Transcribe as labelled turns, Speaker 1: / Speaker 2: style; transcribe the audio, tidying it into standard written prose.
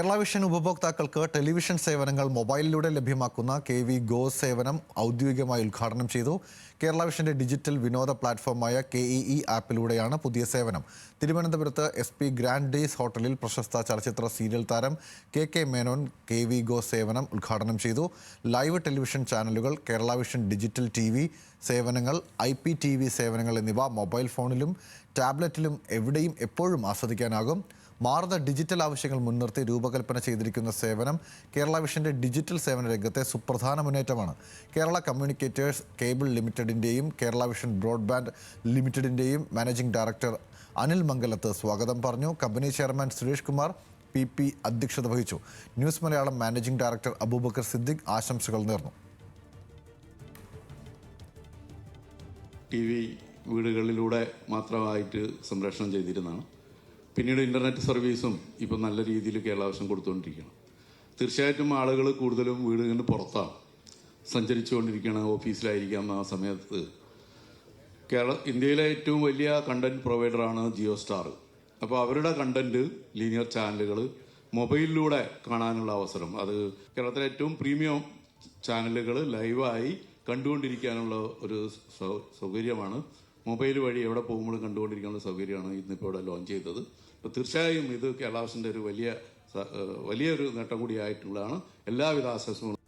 Speaker 1: Kerala vision ഉപഭോക്താക്കൾക്ക് television സേവനങ്ങൾ മൊബൈലിലൂടെ ലഭ്യമാക്കുന്ന KV Go സേവനം ഔദ്യോഗികമായി ഉദ്ഘാടനം ചെയ്തു. കേരള വിഷന്റെ ഡിജിറ്റൽ വിനോദ പ്ലാറ്റ്ഫോമായ KEE ആപ്പിലൂടെയാണ് പുതിയ സേവനം. തിരുവനന്തപുരത്ത് SP ഗ്രാൻഡ് ഡേയ്സ് ഹോട്ടലിൽ പ്രശസ്ത ചലച്ചിത്ര സീരിയൽ താരം KK മേനോൻ KV Go സേവനം ഉദ്ഘാടനം ചെയ്തു. ലൈവ് ടെലിവിഷൻ ചാനലുകൾ, കേരള വിഷൻ ഡിജിറ്റൽ TV സേവനങ്ങൾ, IPTV സേവനങ്ങൾ എന്നിവ മൊബൈൽ ഫോണിലും ടാബ്ലറ്റിലും എവിടെയും എപ്പോഴും ആസ്വദിക്കാനാകും. മാറുന്ന ഡിജിറ്റൽ ആവശ്യങ്ങൾ മുൻനിർത്തി രൂപകൽപ്പന ചെയ്തിരിക്കുന്ന സേവനം കേരള വിഷന്റെ ഡിജിറ്റൽ സേവന രംഗത്തെ സുപ്രധാന മുന്നേറ്റമാണ്. കേരള കമ്മ്യൂണിക്കേറ്റേഴ്സ് കേബിൾ ലിമിറ്റഡിൻ്റെയും കേരള വിഷൻ ബ്രോഡ്ബാൻഡ് ലിമിറ്റഡിൻ്റെയും മാനേജിംഗ് ഡയറക്ടർ അനിൽ മംഗലത്ത് സ്വാഗതം പറഞ്ഞു. കമ്പനി ചെയർമാൻ സുരേഷ് കുമാർ PP അധ്യക്ഷത വഹിച്ചു. News Malayalam managing director Abubakar Siddique ആശംസകൾ നേർന്നു.
Speaker 2: TV വീടുകളിലൂടെ മാത്രമായിട്ട് സംപ്രേഷണം ചെയ്തിരുന്നതാണ്. പിന്നീട് ഇൻ്റർനെറ്റ് സർവീസും ഇപ്പം നല്ല രീതിയിൽ കേരള വിഷൻ കൊടുത്തുകൊണ്ടിരിക്കുകയാണ്. തീർച്ചയായിട്ടും ആളുകൾ കൂടുതലും വീടുകളിന് പുറത്താണ് സഞ്ചരിച്ചുകൊണ്ടിരിക്കുകയാണ്. ഓഫീസിലായിരിക്കാം ആ സമയത്ത്. ഇന്ത്യയിലെ ഏറ്റവും വലിയ കണ്ടന്റ് പ്രൊവൈഡറാണ് ജിയോ സ്റ്റാർ. അപ്പോൾ അവരുടെ കണ്ടന്റ് ലീനിയർ ചാനലുകൾ മൊബൈലിലൂടെ കാണാനുള്ള അവസരം, അത് കേരളത്തിലെ ഏറ്റവും പ്രീമിയം ചാനലുകൾ ലൈവായി കണ്ടുകൊണ്ടിരിക്കാനുള്ള ഒരു സൗകര്യമാണ്. മൊബൈൽ വഴി എവിടെ പോകുമ്പോഴും കണ്ടുകൊണ്ടിരിക്കാനുള്ള സൗകര്യമാണ് ഇന്നിപ്പോൾ ഇവിടെ ലോഞ്ച് ചെയ്തത്. അപ്പോൾ തീർച്ചയായും ഇത് കേരള വിഷൻ്റെ ഒരു വലിയൊരു നേട്ടം കൂടിയായിട്ടുള്ളതാണ്. എല്ലാവിധ ആശംസകളും.